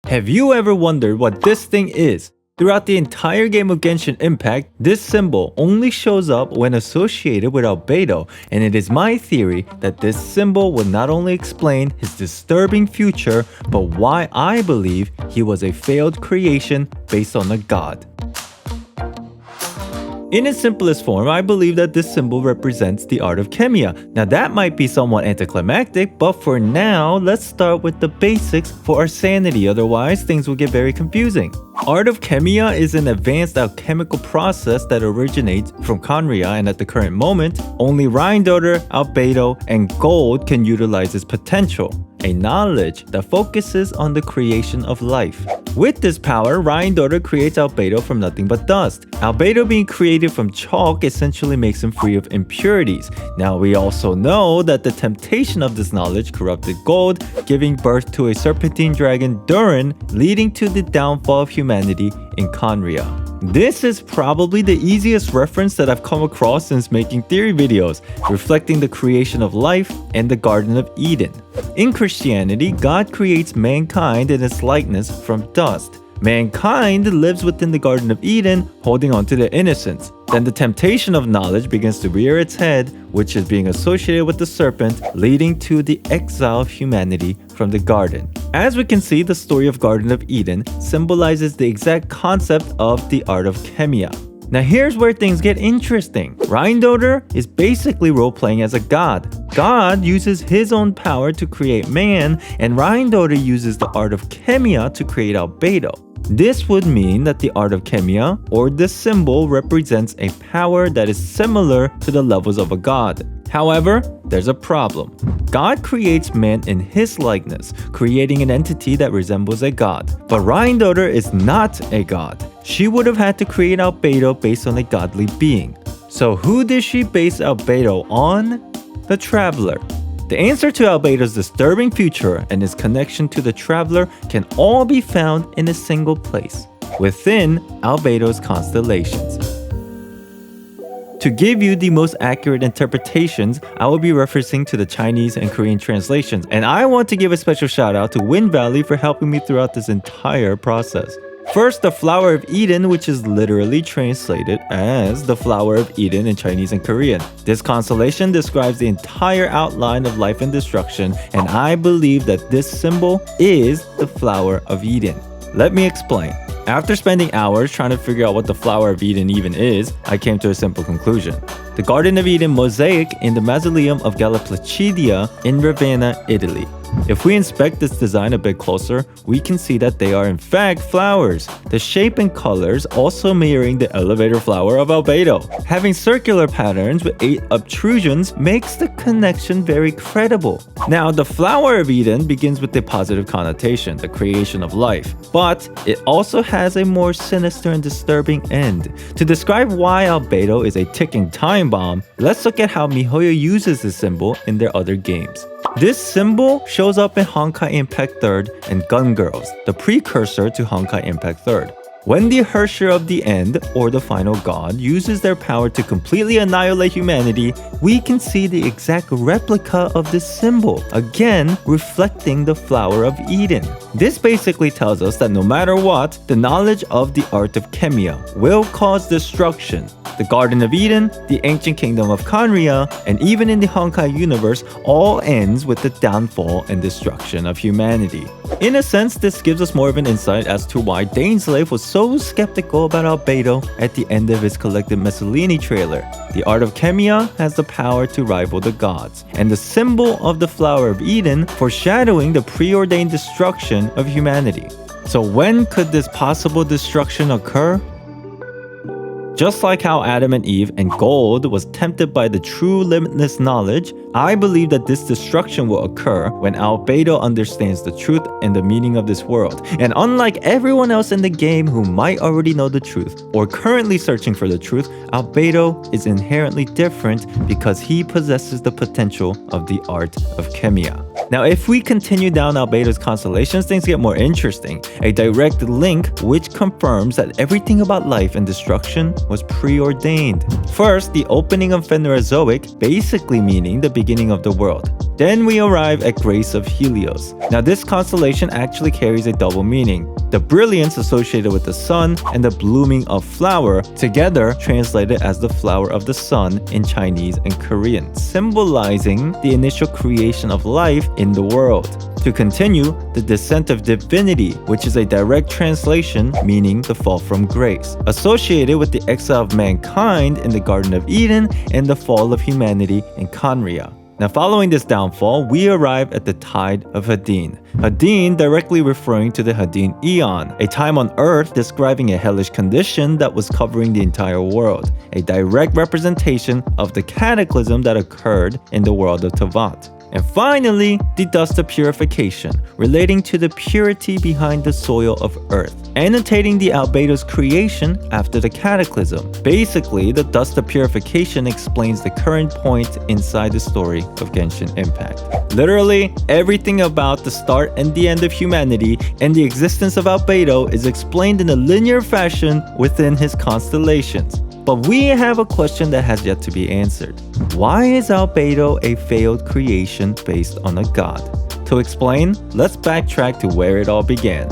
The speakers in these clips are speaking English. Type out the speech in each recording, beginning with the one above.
Have you ever wondered what this thing is? Throughout the entire game of Genshin Impact, this symbol only shows up when associated with Albedo, and it is my theory that this symbol will not only explain his disturbing future, but why I believe he was a failed creation based on a god. In its simplest form, I believe that this symbol represents the art of Khemia. Now that might be somewhat anticlimactic, but for now, let's start with the basics for our sanity, otherwise things will get very confusing. Art of Khemia is an advanced alchemical process that originates from Khaenri'ah, and at the current moment, only Rhinedottir, Albedo, and Gold can utilize its potential. A knowledge that focuses on the creation of life. With this power, Rhinedottir creates Albedo from nothing but dust. Albedo being created from chalk essentially makes him free of impurities. Now we also know that the temptation of this knowledge corrupted Gold, giving birth to a serpentine dragon Durin, leading to the downfall of humanity in Khaenri'ah. This is probably the easiest reference that I've come across since making theory videos, reflecting the creation of life and the Garden of Eden. In Christianity, God creates mankind in its likeness from dust. Mankind lives within the Garden of Eden, holding on to their innocence. Then the temptation of knowledge begins to rear its head, which is being associated with the serpent, leading to the exile of humanity from the garden. As we can see, the story of Garden of Eden symbolizes the exact concept of the art of Khemia. Now here's where things get interesting. Rhinedottir is basically role-playing as a god. God uses his own power to create man, and Rhinedottir uses the art of Khemia to create Albedo. This would mean that the art of Khemia, or this symbol, represents a power that is similar to the levels of a god. However, there's a problem. God creates man in his likeness, creating an entity that resembles a god. But Rhinedottir is not a god. She would have had to create Albedo based on a godly being. So who did she base Albedo on? The Traveler. The answer to Albedo's disturbing future and his connection to the Traveler can all be found in a single place, within Albedo's constellations. To give you the most accurate interpretations, I will be referencing to the Chinese and Korean translations, and I want to give a special shout out to Wind Valley for helping me throughout this entire process. First, the Flower of Eden, which is literally translated as the Flower of Eden in Chinese and Korean. This constellation describes the entire outline of life and destruction, and I believe that this symbol is the Flower of Eden. Let me explain. After spending hours trying to figure out what the Flower of Eden even is, I came to a simple conclusion. The Garden of Eden mosaic in the Mausoleum of Galla Placidia in Ravenna, Italy. If we inspect this design a bit closer, we can see that they are in fact flowers. The shape and colors also mirroring the elevator flower of Albedo. Having circular patterns with 8 obtrusions makes the connection very credible. Now, the Flower of Eden begins with a positive connotation, the creation of life, but it also has a more sinister and disturbing end. To describe why Albedo is a ticking time bomb, let's look at how MiHoYo uses this symbol in their other games. This symbol shows up in Honkai Impact 3rd and Gun Girls, the precursor to Honkai Impact 3rd. When the Herrscher of the End, or the final god, uses their power to completely annihilate humanity, we can see the exact replica of this symbol, again reflecting the Flower of Eden. This basically tells us that no matter what, the knowledge of the art of Khemia will cause destruction. The Garden of Eden, the ancient kingdom of Khaenri'ah, and even in the Honkai universe, all ends with the downfall and destruction of humanity. In a sense, this gives us more of an insight as to why Dainsleif was so skeptical about Albedo at the end of his collected Mussolini trailer. The art of Khemia has the power to rival the gods, and the symbol of the Flower of Eden foreshadowing the preordained destruction of humanity. So when could this possible destruction occur? Just like how Adam and Eve and Gold was tempted by the true limitless knowledge, I believe that this destruction will occur when Albedo understands the truth and the meaning of this world. And unlike everyone else in the game who might already know the truth or currently searching for the truth, Albedo is inherently different because he possesses the potential of the art of Khemia. Now, if we continue down Albedo's constellations, things get more interesting. A direct link which confirms that everything about life and destruction was preordained. First, the opening of Phanerozoic, basically meaning the beginning of the world. Then we arrive at Grace of Helios. Now this constellation actually carries a double meaning. The brilliance associated with the sun and the blooming of flower, together translated as the flower of the sun in Chinese and Korean, symbolizing the initial creation of life in the world. To continue, the descent of divinity, which is a direct translation meaning the fall from grace, associated with the exile of mankind in the Garden of Eden and the fall of humanity in Khaenri'ah. Now following this downfall, we arrive at the Tide of Hadin. Hadin directly referring to the Hadin Eon, a time on Earth describing a hellish condition that was covering the entire world, a direct representation of the cataclysm that occurred in the world of Tevat. And finally, the dust of purification, relating to the purity behind the soil of Earth, annotating the Albedos' creation after the cataclysm. Basically, the dust of purification explains the current point inside the story of Genshin Impact. Literally, everything about the start and the end of humanity and the existence of Albedo is explained in a linear fashion within his constellations. But we have a question that has yet to be answered. Why is Albedo a failed creation based on a god? To explain, let's backtrack to where it all began.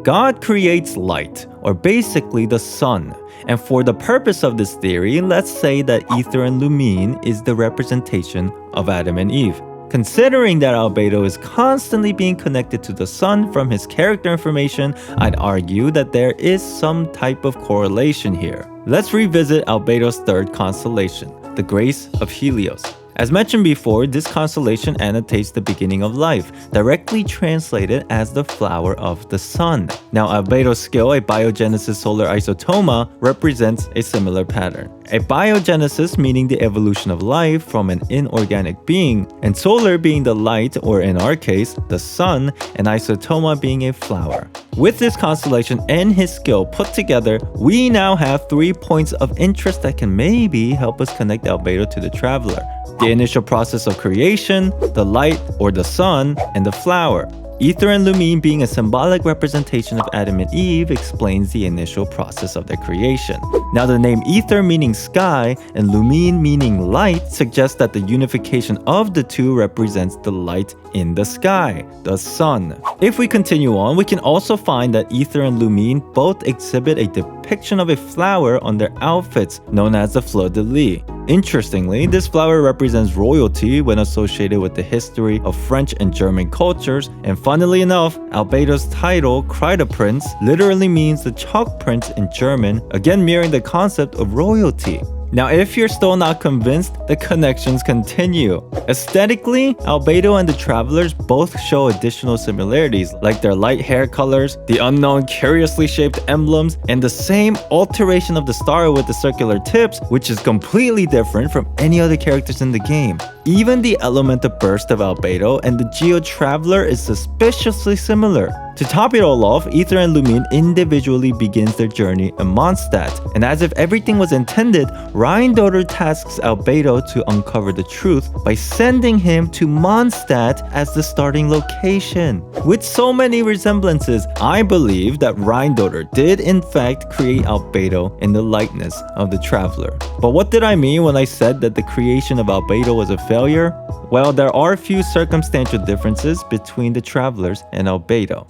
God creates light, or basically the sun. And for the purpose of this theory, let's say that Aether and Lumine is the representation of Adam and Eve. Considering that Albedo is constantly being connected to the sun from his character information, I'd argue that there is some type of correlation here. Let's revisit Albedo's third constellation, the Grace of Helios. As mentioned before, this constellation annotates the beginning of life, directly translated as the flower of the sun. Now, Albedo's skill, a biogenesis solar isotoma, represents a similar pattern. A biogenesis meaning the evolution of life from an inorganic being, and solar being the light, or in our case, the sun, and isotoma being a flower. With this constellation and his skill put together, we now have 3 points of interest that can maybe help us connect Albedo to the traveler. The initial process of creation, the light or the sun, and the flower. Aether and Lumine being a symbolic representation of Adam and Eve explains the initial process of their creation. Now the name Aether meaning sky and Lumine meaning light suggests that the unification of the two represents the light in the sky, the sun. If we continue on, we can also find that Aether and Lumine both exhibit a depiction of a flower on their outfits known as the Fleur de Lis. Interestingly, this flower represents royalty when associated with the history of French and German cultures, and funnily enough, Albedo's title, Khaenri'ah Prince, literally means the chalk prince in German, again mirroring the concept of royalty. Now, if you're still not convinced, the connections continue. Aesthetically, Albedo and the Travelers both show additional similarities, like their light hair colors, the unknown curiously shaped emblems, and the same alteration of the star with the circular tips, which is completely different from any other characters in the game. Even the elemental burst of Albedo and the Geo Traveler is suspiciously similar. To top it all off, Aether and Lumine individually begins their journey in Mondstadt, and as if everything was intended, Rhinedottir tasks Albedo to uncover the truth by sending him to Mondstadt as the starting location. With so many resemblances, I believe that Rhinedottir did in fact create Albedo in the likeness of the Traveler. But what did I mean when I said that the creation of Albedo was a failure? Well, there are a few circumstantial differences between the Travelers and Albedo.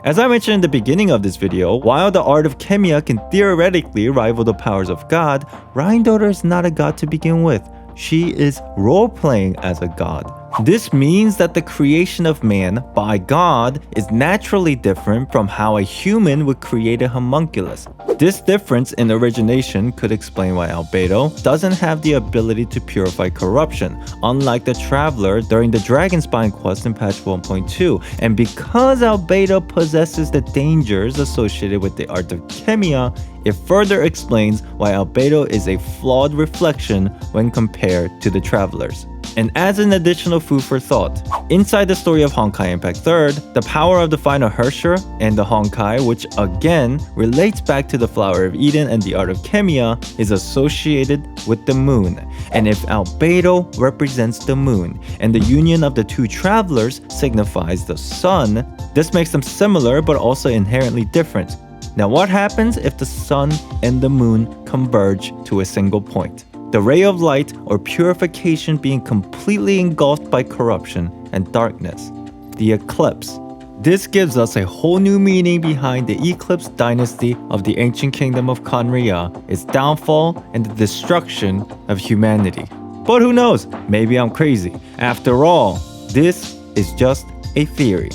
As I mentioned in the beginning of this video, while the art of Khemia can theoretically rival the powers of God, Rhinedottir is not a god to begin with. She is role-playing as a god. This means that the creation of man by God is naturally different from how a human would create a homunculus. This difference in origination could explain why Albedo doesn't have the ability to purify corruption, unlike the Traveler during the Dragonspine quest in patch 1.2. And because Albedo possesses the dangers associated with the art of Khemia, it further explains why Albedo is a flawed reflection when compared to the Travelers. And as an additional food for thought, inside the story of Honkai Impact 3rd, the power of the final Hersher and the Honkai, which again relates back to the Flower of Eden and the art of Khemia, is associated with the moon. And if Albedo represents the moon and the union of the two Travelers signifies the sun, this makes them similar but also inherently different. Now what happens if the sun and the moon converge to a single point? The ray of light or purification being completely engulfed by corruption and darkness. The eclipse. This gives us a whole new meaning behind the Eclipse dynasty of the ancient kingdom of Khaenri'ah, its downfall and the destruction of humanity. But who knows, maybe I'm crazy. After all, this is just a theory.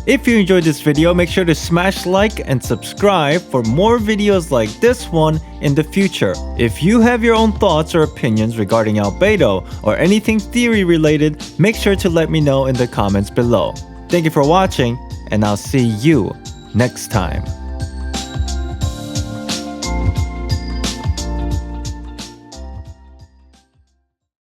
If you enjoyed this video, make sure to smash like and subscribe for more videos like this one in the future. If you have your own thoughts or opinions regarding Albedo or anything theory related, make sure to let me know in the comments below. Thank you for watching, and I'll see you next time.